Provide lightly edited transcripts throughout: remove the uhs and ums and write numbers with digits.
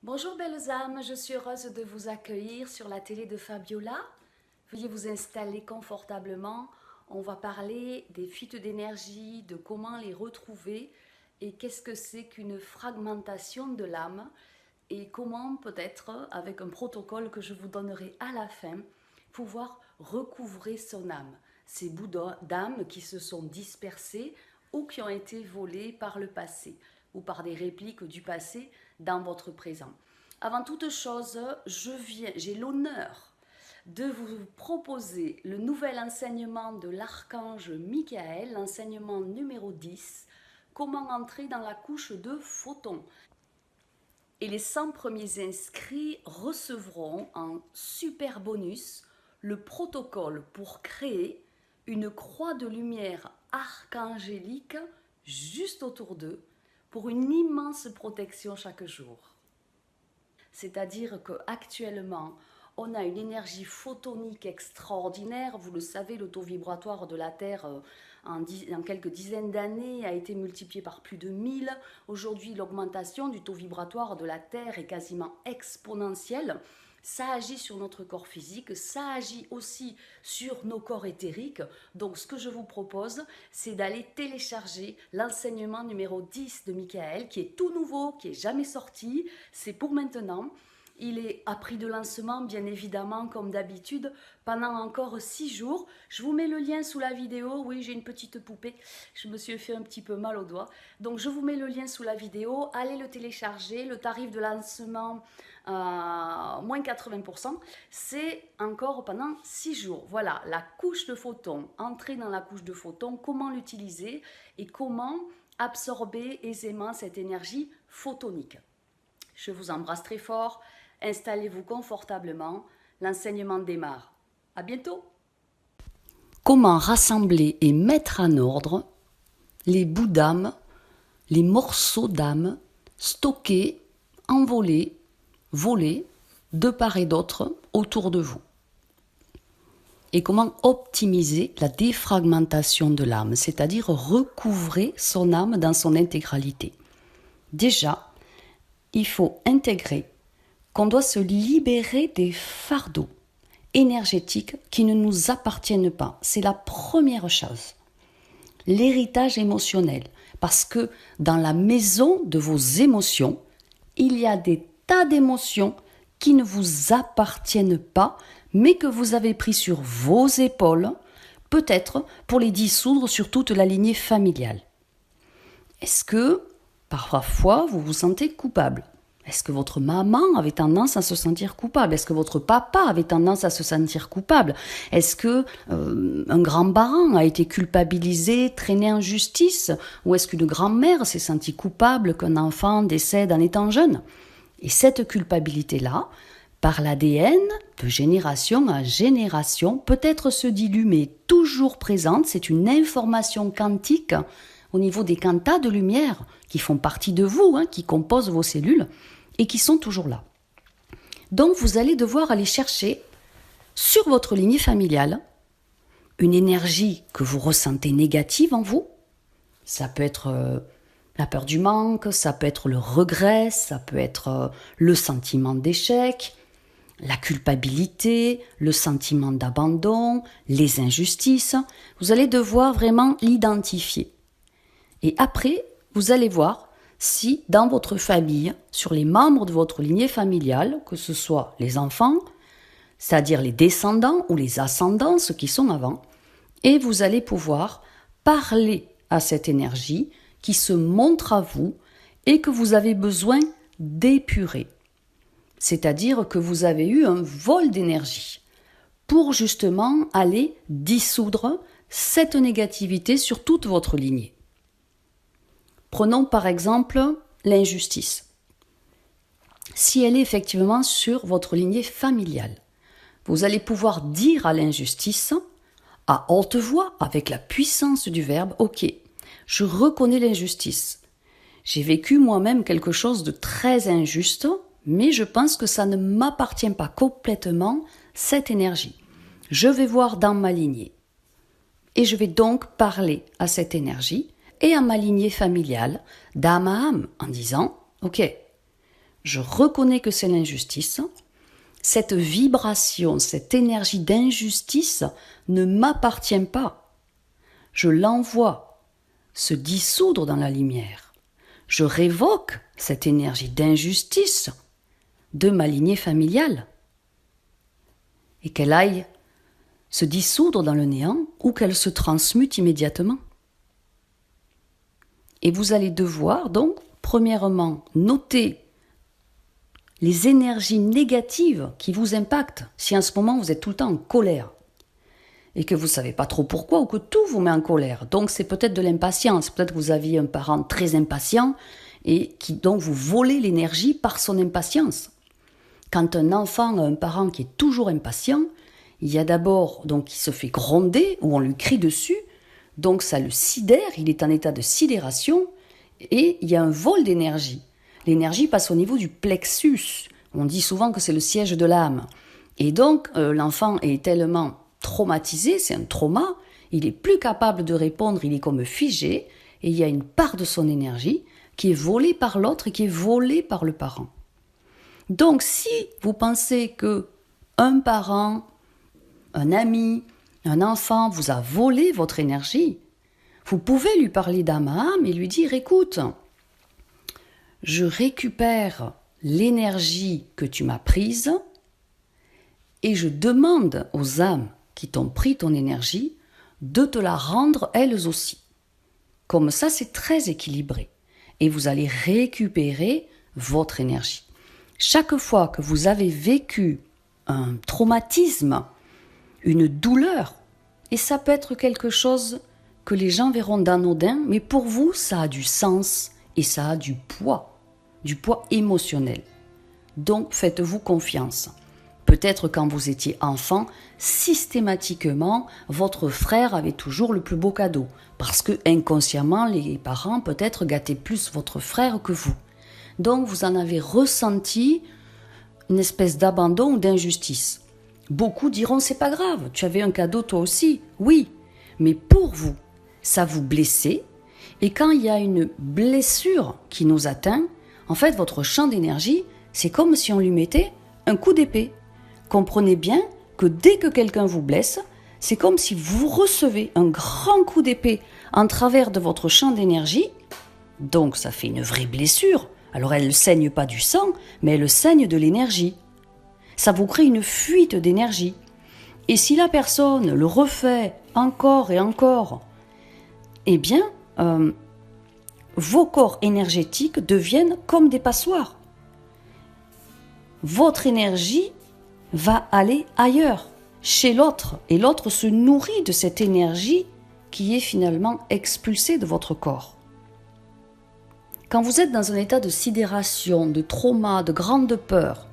Bonjour belles âmes, je suis heureuse de vous accueillir sur la télé de Fabiola. Veuillez vous installer confortablement. On va parler des fuites d'énergie, de comment les retrouver et qu'est-ce que c'est qu'une fragmentation de l'âme et comment peut-être, avec un protocole que je vous donnerai à la fin, pouvoir recouvrer son âme. Ces bouts d'âme qui se sont dispersés ou qui ont été volés par le passé ou par des répliques du passé dans votre présent. Avant toute chose, j'ai l'honneur de vous proposer le nouvel enseignement de l'archange Michael, l'enseignement numéro 10, comment entrer dans la couche de photons. Et les 100 premiers inscrits recevront en super bonus le protocole pour créer une croix de lumière archangélique juste autour d'eux pour une immense protection chaque jour. C'est-à-dire qu'actuellement, on a une énergie photonique extraordinaire. Vous le savez, le taux vibratoire de la Terre en quelques dizaines d'années a été multiplié par plus de 1000. Aujourd'hui, l'augmentation du taux vibratoire de la Terre est quasiment exponentielle. Ça agit sur notre corps physique, ça agit aussi sur nos corps éthériques. Donc ce que je vous propose, c'est d'aller télécharger l'enseignement numéro 10 de Michael, qui est tout nouveau, qui n'est jamais sorti. C'est pour maintenant. Il est à prix de lancement, bien évidemment, comme d'habitude, pendant encore 6 jours. Je vous mets le lien sous la vidéo. Oui, j'ai une petite poupée. Je me suis fait un petit peu mal au doigt. Donc, je vous mets le lien sous la vidéo. Allez le télécharger. Le tarif de lancement, moins 80%, c'est encore pendant 6 jours. Voilà, la couche de photons. Entrer dans la couche de photons, comment l'utiliser et comment absorber aisément cette énergie photonique. Je vous embrasse très fort. Installez-vous confortablement. L'enseignement démarre. À bientôt. Comment rassembler et mettre en ordre les bouts d'âme, les morceaux d'âme stockés, envolés, volés de part et d'autre autour de vous. Et comment optimiser la défragmentation de l'âme, c'est-à-dire recouvrer son âme dans son intégralité. Déjà, il faut intégrer qu'on doit se libérer des fardeaux énergétiques qui ne nous appartiennent pas. C'est la première chose. L'héritage émotionnel. Parce que dans la maison de vos émotions, il y a des tas d'émotions qui ne vous appartiennent pas, mais que vous avez pris sur vos épaules, peut-être pour les dissoudre sur toute la lignée familiale. Est-ce que, parfois, vous vous sentez coupable ? Est-ce que votre maman avait tendance à se sentir coupable? Est-ce que votre papa avait tendance à se sentir coupable? Est-ce que un grand-parent a été culpabilisé, traîné en justice? Ou est-ce qu'une grand-mère s'est sentie coupable qu'un enfant décède en étant jeune? Et cette culpabilité-là, par l'ADN, de génération en génération, peut-être se dilue, mais toujours présente. C'est une information quantique au niveau des quantas de lumière qui font partie de vous, qui composent vos cellules et qui sont toujours là. Donc vous allez devoir aller chercher sur votre lignée familiale une énergie que vous ressentez négative en vous. Ça peut être la peur du manque, ça peut être le regret, ça peut être le sentiment d'échec, la culpabilité, le sentiment d'abandon, les injustices. Vous allez devoir vraiment l'identifier. Et après, vous allez voir si dans votre famille, sur les membres de votre lignée familiale, que ce soit les enfants, c'est-à-dire les descendants ou les ascendants, ceux qui sont avant, et vous allez pouvoir parler à cette énergie qui se montre à vous et que vous avez besoin d'épurer. C'est-à-dire que vous avez eu un vol d'énergie pour justement aller dissoudre cette négativité sur toute votre lignée. Prenons par exemple l'injustice. Si elle est effectivement sur votre lignée familiale, vous allez pouvoir dire à l'injustice, à haute voix, avec la puissance du verbe, « Ok, je reconnais l'injustice. J'ai vécu moi-même quelque chose de très injuste, mais je pense que ça ne m'appartient pas complètement, cette énergie. Je vais voir dans ma lignée. Et je vais donc parler à cette énergie et à ma lignée familiale, d'âme à âme, en disant « Ok, je reconnais que c'est l'injustice. Cette vibration, cette énergie d'injustice ne m'appartient pas. Je l'envoie se dissoudre dans la lumière. Je révoque cette énergie d'injustice de ma lignée familiale et qu'elle aille se dissoudre dans le néant ou qu'elle se transmute immédiatement. Et vous allez devoir donc, premièrement, noter les énergies négatives qui vous impactent. Si en ce moment vous êtes tout le temps en colère et que vous ne savez pas trop pourquoi ou que tout vous met en colère, donc c'est peut-être de l'impatience, peut-être que vous aviez un parent très impatient et qui donc vous volez l'énergie par son impatience. Quand un enfant a un parent qui est toujours impatient, il y a d'abord, donc il se fait gronder ou on lui crie dessus, donc ça le sidère, il est en état de sidération et il y a un vol d'énergie. L'énergie passe au niveau du plexus. On dit souvent que c'est le siège de l'âme. Et donc, l'enfant est tellement traumatisé, c'est un trauma, il est plus capable de répondre, il est comme figé, et il y a une part de son énergie qui est volée par l'autre et qui est volée par le parent. Donc, si vous pensez que un parent, un ami, un enfant vous a volé votre énergie, vous pouvez lui parler d'âme à âme et lui dire « Écoute, je récupère l'énergie que tu m'as prise et je demande aux âmes qui t'ont pris ton énergie de te la rendre elles aussi. » Comme ça, c'est très équilibré et vous allez récupérer votre énergie. Chaque fois que vous avez vécu un traumatisme, une douleur, et ça peut être quelque chose que les gens verront d'anodin, mais pour vous, ça a du sens et ça a du poids émotionnel. Donc, faites-vous confiance. Peut-être quand vous étiez enfant, systématiquement, votre frère avait toujours le plus beau cadeau, parce que inconsciemment, les parents peut-être gâtaient plus votre frère que vous. Donc, vous en avez ressenti une espèce d'abandon ou d'injustice. Beaucoup diront, c'est pas grave, tu avais un cadeau toi aussi. Oui, mais pour vous, ça vous blessait. Et quand il y a une blessure qui nous atteint, en fait, votre champ d'énergie, c'est comme si on lui mettait un coup d'épée. Comprenez bien que dès que quelqu'un vous blesse, c'est comme si vous recevez un grand coup d'épée en travers de votre champ d'énergie. Donc, ça fait une vraie blessure. Alors, elle ne saigne pas du sang, mais elle saigne de l'énergie. Ça vous crée une fuite d'énergie. Et si la personne le refait encore et encore, eh bien, vos corps énergétiques deviennent comme des passoires. Votre énergie va aller ailleurs, chez l'autre, et l'autre se nourrit de cette énergie qui est finalement expulsée de votre corps. Quand vous êtes dans un état de sidération, de trauma, de grande peur,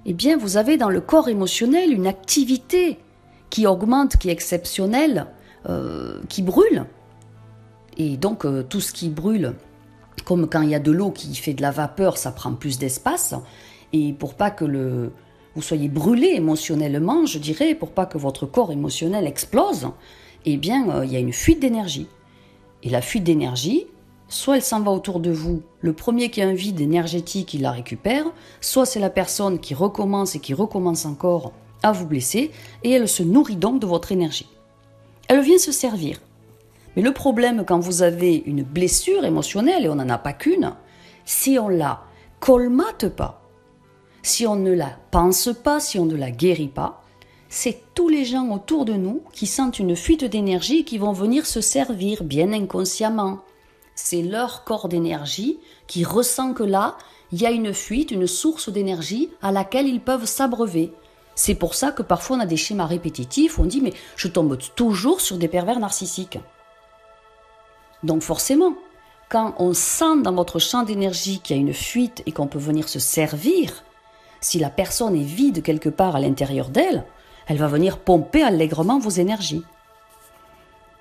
eh bien, vous avez dans le corps émotionnel une activité qui augmente, qui est exceptionnelle, qui brûle. Et donc, tout ce qui brûle, comme quand il y a de l'eau qui fait de la vapeur, ça prend plus d'espace. Et pour pas que vous soyez brûlé émotionnellement, je dirais, pour pas que votre corps émotionnel explose, eh bien, il y a une fuite d'énergie. Et la fuite d'énergie, soit elle s'en va autour de vous, le premier qui a un vide énergétique, il la récupère, soit c'est la personne qui recommence et qui recommence encore à vous blesser, et elle se nourrit donc de votre énergie. Elle vient se servir. Mais le problème quand vous avez une blessure émotionnelle, et on n'en a pas qu'une, si on la colmate pas, si on ne la pense pas, si on ne la guérit pas, c'est tous les gens autour de nous qui sentent une fuite d'énergie et qui vont venir se servir bien inconsciemment. C'est leur corps d'énergie qui ressent que là, il y a une fuite, une source d'énergie à laquelle ils peuvent s'abreuver. C'est pour ça que parfois on a des schémas répétitifs où on dit « mais je tombe toujours sur des pervers narcissiques ». Donc forcément, quand on sent dans votre champ d'énergie qu'il y a une fuite et qu'on peut venir se servir, si la personne est vide quelque part à l'intérieur d'elle, elle va venir pomper allègrement vos énergies.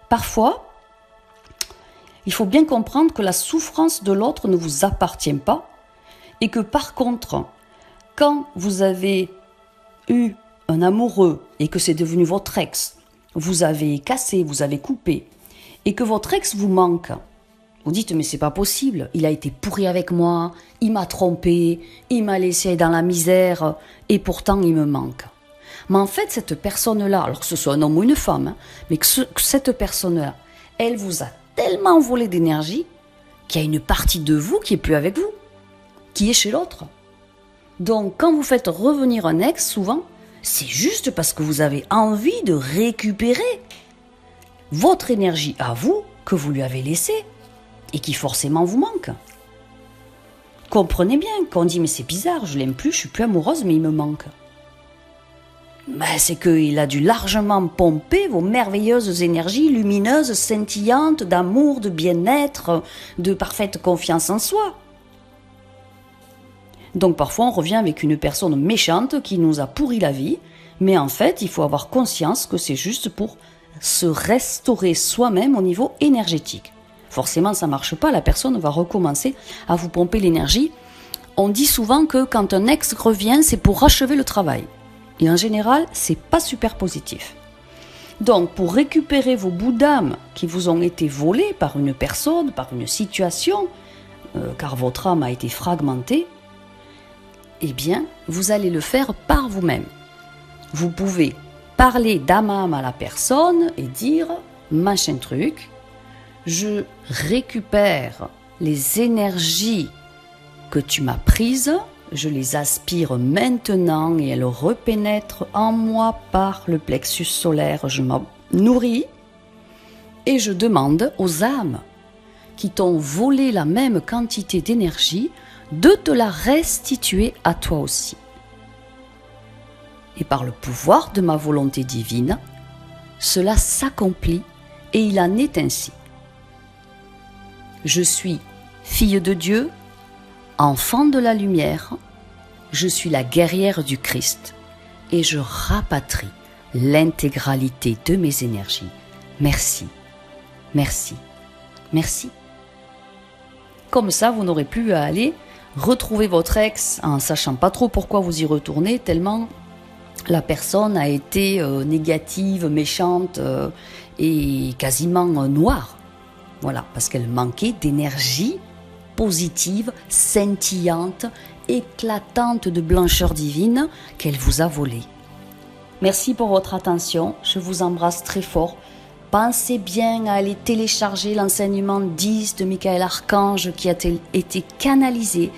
Parfois, il faut bien comprendre que la souffrance de l'autre ne vous appartient pas et que par contre, quand vous avez eu un amoureux et que c'est devenu votre ex, vous avez cassé, vous avez coupé et que votre ex vous manque, Vous dites, mais c'est pas possible, il a été pourri avec moi, il m'a trompé, il m'a laissé dans la misère, et pourtant il me manque. Mais en fait, cette personne-là, alors que ce soit un homme ou une femme, mais que cette personne-là, elle vous a tellement volé d'énergie qu'il y a une partie de vous qui est plus avec vous, qui est chez l'autre. Donc, quand vous faites revenir un ex, souvent, c'est juste parce que vous avez envie de récupérer votre énergie à vous que vous lui avez laissée et qui forcément vous manque. Comprenez bien qu'on dit, mais c'est bizarre, je l'aime plus, je suis plus amoureuse, mais il me manque. C'est qu'il a dû largement pomper vos merveilleuses énergies lumineuses, scintillantes, d'amour, de bien-être, de parfaite confiance en soi. Donc parfois on revient avec une personne méchante qui nous a pourri la vie, mais en fait il faut avoir conscience que c'est juste pour se restaurer soi-même au niveau énergétique. Forcément ça ne marche pas, la personne va recommencer à vous pomper l'énergie. On dit souvent que quand un ex revient, c'est pour achever le travail. Et en général, c'est pas super positif. Donc, pour récupérer vos bouts d'âme qui vous ont été volés par une personne, par une situation, car votre âme a été fragmentée, eh bien, vous allez le faire par vous-même. Vous pouvez parler d'âme à âme à la personne et dire « machin truc, je récupère les énergies que tu m'as prises, je les aspire maintenant et elles repénètrent en moi par le plexus solaire, je m'en nourris et je demande aux âmes qui t'ont volé la même quantité d'énergie de te la restituer à toi aussi. Et par le pouvoir de ma volonté divine, cela s'accomplit et il en est ainsi. Je suis fille de Dieu, enfant de la lumière, je suis la guerrière du Christ et je rapatrie l'intégralité de mes énergies. Merci, merci, merci. Comme ça, vous n'aurez plus à aller retrouver votre ex en sachant pas trop pourquoi vous y retournez, tellement la personne a été négative, méchante et quasiment noire. Voilà, parce qu'elle manquait d'énergie positive, scintillante, éclatante de blancheur divine qu'elle vous a volée. Merci pour votre attention, je vous embrasse très fort. Pensez bien à aller télécharger l'enseignement 10 de Michael Archange qui a été canalisé.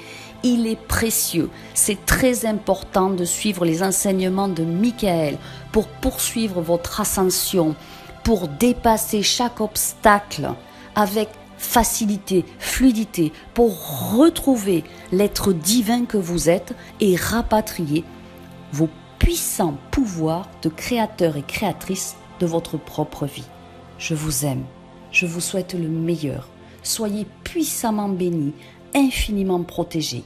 Il est précieux, c'est très important de suivre les enseignements de Michael pour poursuivre votre ascension, pour dépasser chaque obstacle avec facilité, fluidité, pour retrouver l'être divin que vous êtes et rapatrier vos puissants pouvoirs de créateur et créatrice de votre propre vie. Je vous aime, je vous souhaite le meilleur. Soyez puissamment bénis, infiniment protégés.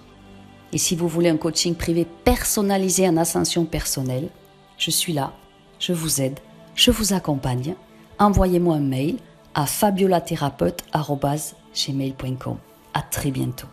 Et si vous voulez un coaching privé personnalisé en ascension personnelle, je suis là, je vous aide, je vous accompagne. Envoyez-moi un mail à fabiolathérapeute@gmail.com. À très bientôt.